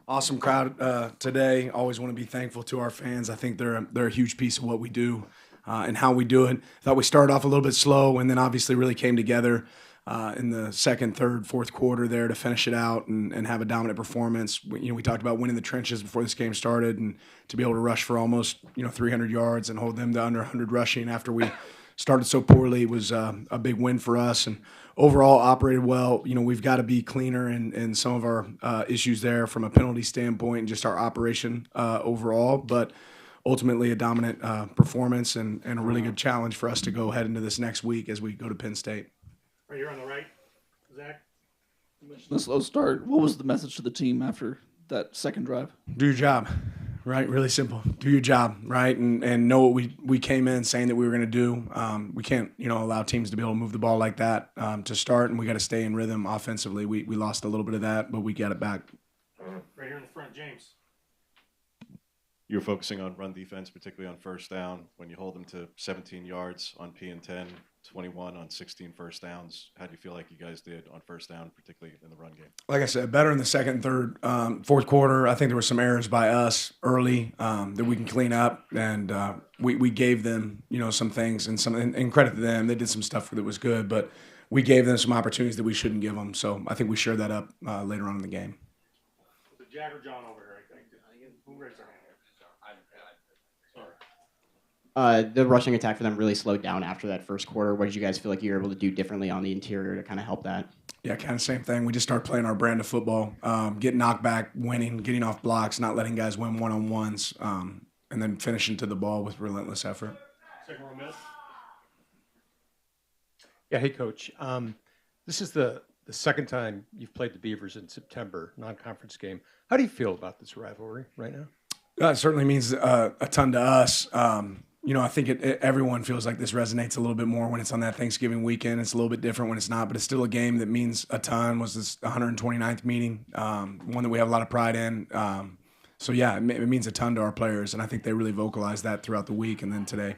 Awesome crowd today. Always want to be thankful to our fans. I think they're a huge piece of what we do and how we do it. Thought we started off a little bit slow, and then obviously really came together in the second, third, fourth quarter there to finish it out and have a dominant performance. We talked about winning the trenches before this game started, and to be able to rush for almost 300 yards and hold them to under 100 rushing after we started so poorly was a big win for us. And overall operated well. We've got to be cleaner in some of our issues there from a penalty standpoint and just our operation overall. But ultimately, a dominant performance and a really good challenge for us to go head into this next week as we go to Penn State. Right here on the right, Zach. The slow start. What was the message to the team after that second drive? Do your job, right? Really simple. Do your job, right? And know what we came in saying that we were going to do. We can't, allow teams to be able to move the ball like that to start, and we got to stay in rhythm offensively. We lost a little bit of that, but we got it back. Right here in the front, James. You're focusing on run defense, particularly on first down. When you hold them to 17 yards on P and 10, 21 on 16 first downs, how do you feel like you guys did on first down, particularly in the run game? Like I said, better in the second, third, fourth quarter. I think there were some errors by us early that we can clean up, and we gave them, some things and credit to them. They did some stuff that was good, but we gave them some opportunities that we shouldn't give them. So I think we shared that up later on in the game. The Jagger John over here. Who raised their hand? The rushing attack for them really slowed down after that first quarter. What did you guys feel like you were able to do differently on the interior to kind of help that? Yeah, kind of same thing. We just started playing our brand of football, getting knocked back, winning, getting off blocks, not letting guys win one-on-ones, and then finishing to the ball with relentless effort. Second row middle. Yeah, hey, Coach. This is the second time you've played the Beavers in September, non-conference game. How do you feel about this rivalry right now? It certainly means a ton to us. I think everyone feels like this resonates a little bit more when it's on that Thanksgiving weekend. It's a little bit different when it's not, but it's still a game that means a ton. Was this 129th meeting, one that we have a lot of pride in. It means a ton to our players, and I think they really vocalized that throughout the week and then today.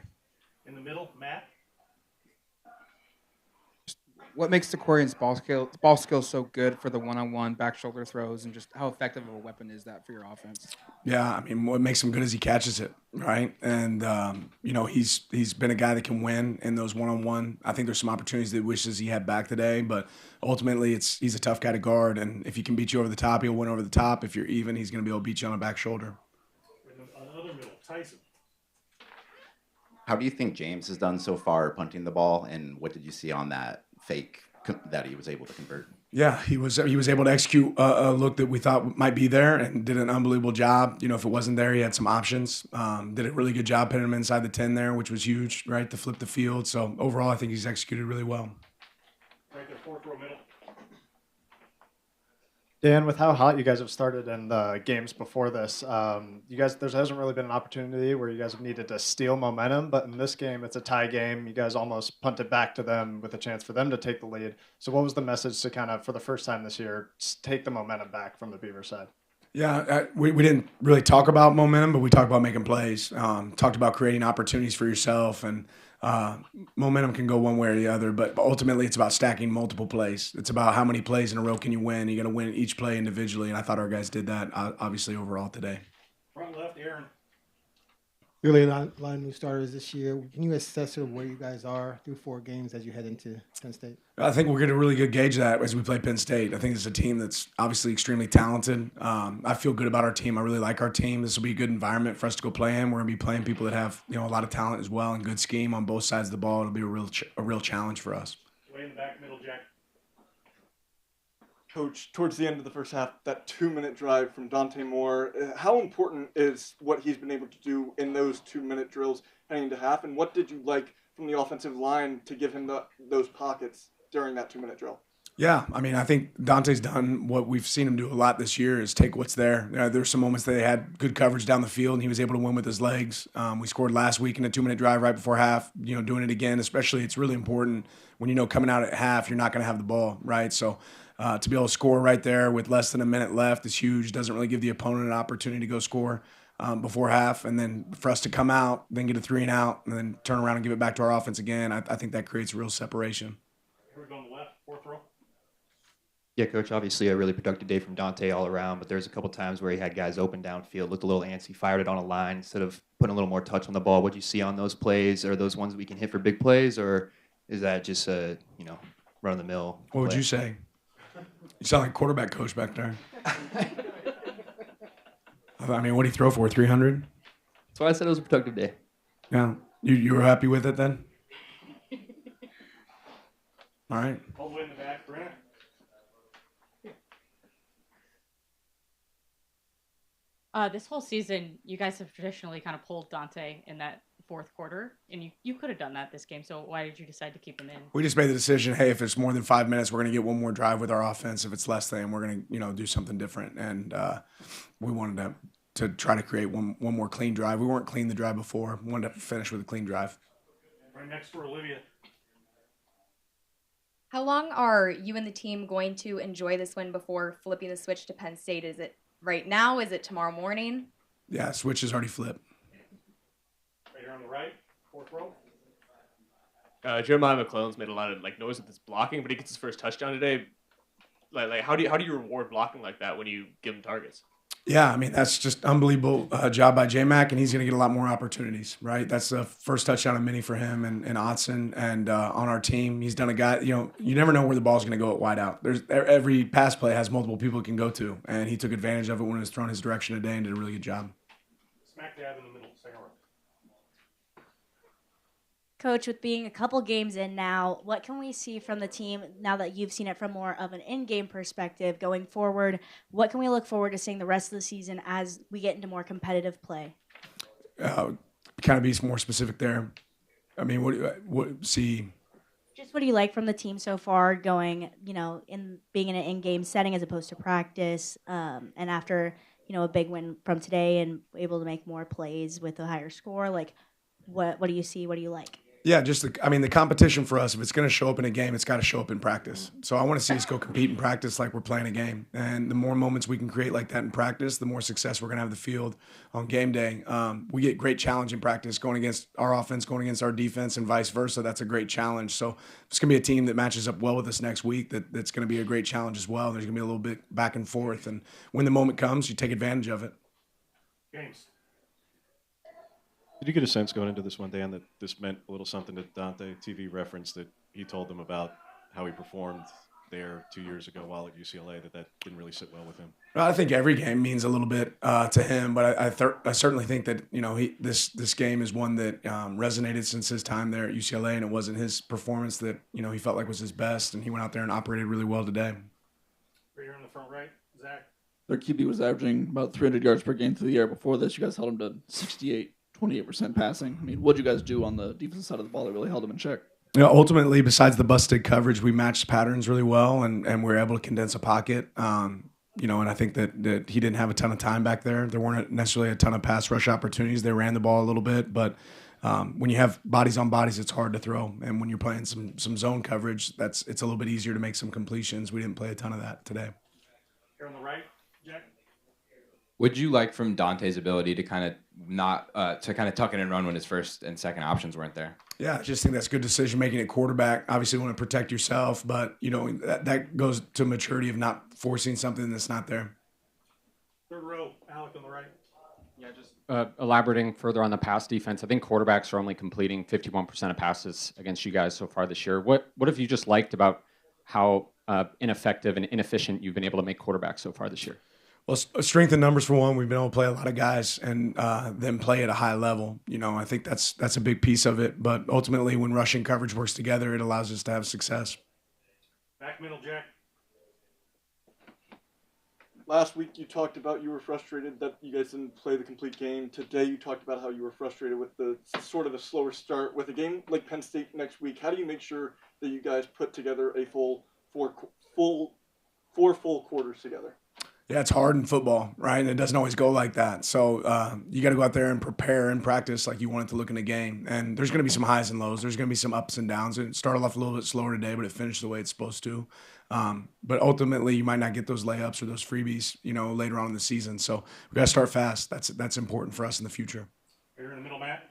In the middle, Matt. What makes Decorian's ball skills so good for the one-on-one back shoulder throws, and just how effective of a weapon is that for your offense? Yeah, I mean, what makes him good is he catches it, right? And he's been a guy that can win in those one-on-one. I think there's some opportunities that he wishes he had back today, but ultimately he's a tough guy to guard, and if he can beat you over the top, he'll win over the top. If you're even, he's going to be able to beat you on the back shoulder. In the other middle, Tyson. How do you think James has done so far punting the ball, and what did you see on that fake that he was able to convert? Yeah, he was able to execute a look that we thought might be there and did an unbelievable job. If it wasn't there, he had some options. Did a really good job pinning him inside the 10 there, which was huge, right, to flip the field. So overall, I think he's executed really well. Right there, fourth row middle. Dan, with how hot you guys have started in the games before this, there hasn't really been an opportunity where you guys have needed to steal momentum, but in this game, it's a tie game. You guys almost punted back to them with a chance for them to take the lead. So what was the message to kind of, for the first time this year, take the momentum back from the Beaver side? Yeah, we didn't really talk about momentum, but we talked about making plays, talked about creating opportunities for yourself, and momentum can go one way or the other, but ultimately it's about stacking multiple plays. It's about how many plays in a row can you win. You got to win each play individually, and I thought our guys did that, obviously, overall today. Front left, Aaron. Really, a lot of new starters this year. Can you assess where you guys are through 4 games as you head into Penn State? I think we're getting a really good gauge of that as we play Penn State. I think it's a team that's obviously extremely talented. I feel good about our team. I really like our team. This will be a good environment for us to go play in. We're going to be playing people that have a lot of talent as well and good scheme on both sides of the ball. It'll be a real challenge for us. Way in the back, middle, Jack. Coach, towards the end of the first half, that 2-minute drive from Dante Moore, how important is what he's been able to do in those 2-minute drills heading into half, and what did you like from the offensive line to give him those pockets during that 2-minute drill? Yeah, I mean, I think Dante's done what we've seen him do a lot this year is take what's there. There's some moments that they had good coverage down the field, and he was able to win with his legs. We scored last week in a 2-minute drive right before half. Doing it again, especially, it's really important when coming out at half, you're not going to have the ball, right? So to be able to score right there with less than a minute left is huge. Doesn't really give the opponent an opportunity to go score before half, and then for us to come out, then get a 3 and out, and then turn around and give it back to our offense again. I think that creates real separation. We're going left, fourth row. Yeah, Coach, obviously a really productive day from Dante all around, but there's a couple times where he had guys open downfield, looked a little antsy, fired it on a line instead of putting a little more touch on the ball. What do you see on those plays? Are those ones we can hit for big plays, or is that just a, run-of-the-mill What would play? you say? You sound like quarterback coach back there. I mean, what did he throw for, 300? That's why I said it was a productive day. Yeah. You were happy with it then? All right. All the way in the back, Brenna. This whole season, you guys have traditionally kind of pulled Dante in that fourth quarter, and you could have done that this game. So why did you decide to keep him in? We just made the decision, hey, if it's more than 5 minutes, we're going to get one more drive with our offense. If it's less than, we're going to, do something different. And we wanted to try to create one more clean drive. We weren't clean the drive before. We wanted to finish with a clean drive. Right next for Olivia. How long are you and the team going to enjoy this win before flipping the switch to Penn State? Is it right now? Is it tomorrow morning? Yeah, switch is already flipped. Right here on the right, fourth row. Jeremiah McClellan's made a lot of noise with his blocking, but he gets his first touchdown today. Like how do you reward blocking like that when you give him targets? Yeah, I mean, that's just unbelievable job by J-Mac, and he's going to get a lot more opportunities, right? That's the first touchdown of many for him and Otson. And on our team, he's done a guy, you never know where the ball's going to go at wide out. Every pass play has multiple people it can go to, and he took advantage of it when it was thrown his direction today and did a really good job. Smack dab in the middle, second row. Coach, with being a couple games in now, what can we see from the team now that you've seen it from more of an in-game perspective going forward? What can we look forward to seeing the rest of the season as we get into more competitive play? Kind of be more specific there. I mean, what see? Just what do you like from the team so far going, in being in an in-game setting as opposed to practice, and after, a big win from today and able to make more plays with a higher score? Like, what do you see? What do you like? Yeah, the competition for us, if it's going to show up in a game, it's got to show up in practice. So I want to see us go compete in practice like we're playing a game. And the more moments we can create like that in practice, the more success we're going to have the field on game day. We get great challenge in practice going against our offense, going against our defense, and vice versa. That's a great challenge. So it's going to be a team that matches up well with us next week that's going to be a great challenge as well. There's going to be a little bit back and forth. And when the moment comes, you take advantage of it. James. Did you get a sense going into this one, Dan, that this meant a little something to Dante? TV reference that he told them about how he performed there 2 years ago while at UCLA, that didn't really sit well with him? I think every game means a little bit to him, but I certainly think that this game is one that resonated since his time there at UCLA, and it wasn't his performance that he felt like was his best, and he went out there and operated really well today. Right here in the front right, Zach. Their QB was averaging about 300 yards per game through the air before this. You guys held him to 28% passing. I mean, what did you guys do on the defensive side of the ball that really held him in check? Ultimately, besides the busted coverage, we matched patterns really well, and we were able to condense a pocket. And I think that he didn't have a ton of time back there. There weren't necessarily a ton of pass rush opportunities. They ran the ball a little bit, but when you have bodies on bodies, it's hard to throw. And when you're playing some zone coverage, it's a little bit easier to make some completions. We didn't play a ton of that today. Here on the right, Jack. What'd you like from Dante's ability to kind of tuck in and run when his first and second options weren't there? Yeah, I just think that's good decision making at quarterback. Obviously, you want to protect yourself, but that goes to maturity of not forcing something that's not there. Third row, Alec on the right. Yeah, just elaborating further on the pass defense. I think quarterbacks are only completing 51% of passes against you guys so far this year. What have you just liked about how ineffective and inefficient you've been able to make quarterbacks so far this year? Well, strength in numbers for one. We've been able to play a lot of guys and then play at a high level. I think that's a big piece of it. But ultimately, when rushing coverage works together, it allows us to have success. Back middle, Jack. Last week you talked about you were frustrated that you guys didn't play the complete game. Today you talked about how you were frustrated with the sort of a slower start. With a game like Penn State next week, how do you make sure that you guys put together a four full quarters together? Yeah, it's hard in football, right? And it doesn't always go like that. So you got to go out there and prepare and practice like you want it to look in a game. And there's going to be some highs and lows. There's going to be some ups and downs. It started off a little bit slower today, but it finished the way it's supposed to. But ultimately, you might not get those layups or those freebies, later on in the season. So we got to start fast. That's important for us in the future. Here in the middle, Matt.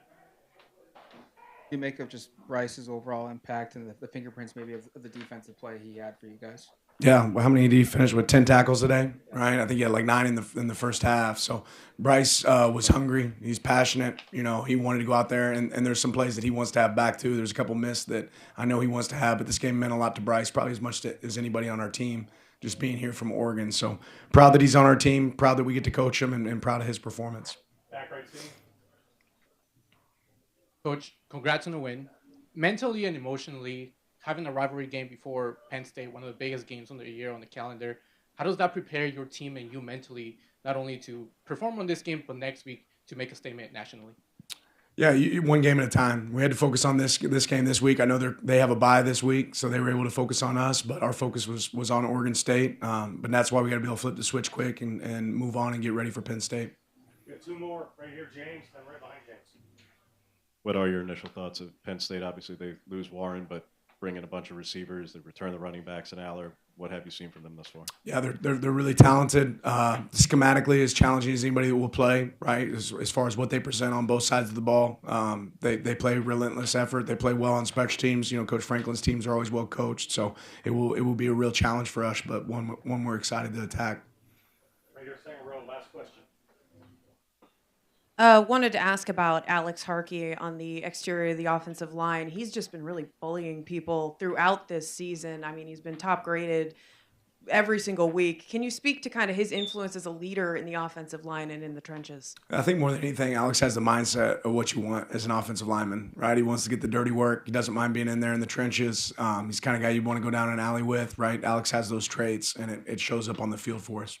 You make of just Bryce's overall impact and the fingerprints maybe of the defensive play he had for you guys? Yeah, well, how many did he finish with? 10 tackles today, right? I think he had like 9 in the first half. So Bryce was hungry. He's passionate. You know, he wanted to go out there, and there's some plays that he wants to have back too. There's a couple missed that I know he wants to have, but this game meant a lot to Bryce, probably as much as anybody on our team, just being here from Oregon. So proud that he's on our team, proud that we get to coach him, and proud of his performance. Back right seat. Coach, congrats on the win. Mentally and emotionally, having a rivalry game before Penn State, one of the biggest games on the year on the calendar, how does that prepare your team and you mentally, not only to perform on this game, but next week to make a statement nationally? Yeah, one game at a time. We had to focus on this game this week. I know they have a bye this week, so they were able to focus on us, but our focus was on Oregon State. But that's why we got to be able to flip the switch quick and move on and get ready for Penn State. We got 2 more right here, James, then right behind James. What are your initial thoughts of Penn State? Obviously, they lose Warren, but bring in a bunch of receivers. They return the running backs and Aller. What have you seen from them thus far? Yeah, they're really talented. Schematically, as challenging as anybody that will play, right? As far as what they present on both sides of the ball, they play relentless effort. They play well on special teams. You know, Coach Franklin's teams are always well coached, so it will be a real challenge for us, but one we're excited to attack. Right here, second row, last question. Wanted to ask about Alex Harkey on the exterior of the offensive line. He's just been really bullying people throughout this season. I mean, he's been top graded every single week. Can you speak to kind of his influence as a leader in the offensive line and in the trenches? I think more than anything, Alex has the mindset of what you want as an offensive lineman, right? He wants to get the dirty work. He doesn't mind being in there in the trenches. He's the kind of guy you want to go down an alley with, right? Alex has those traits, and it shows up on the field for us.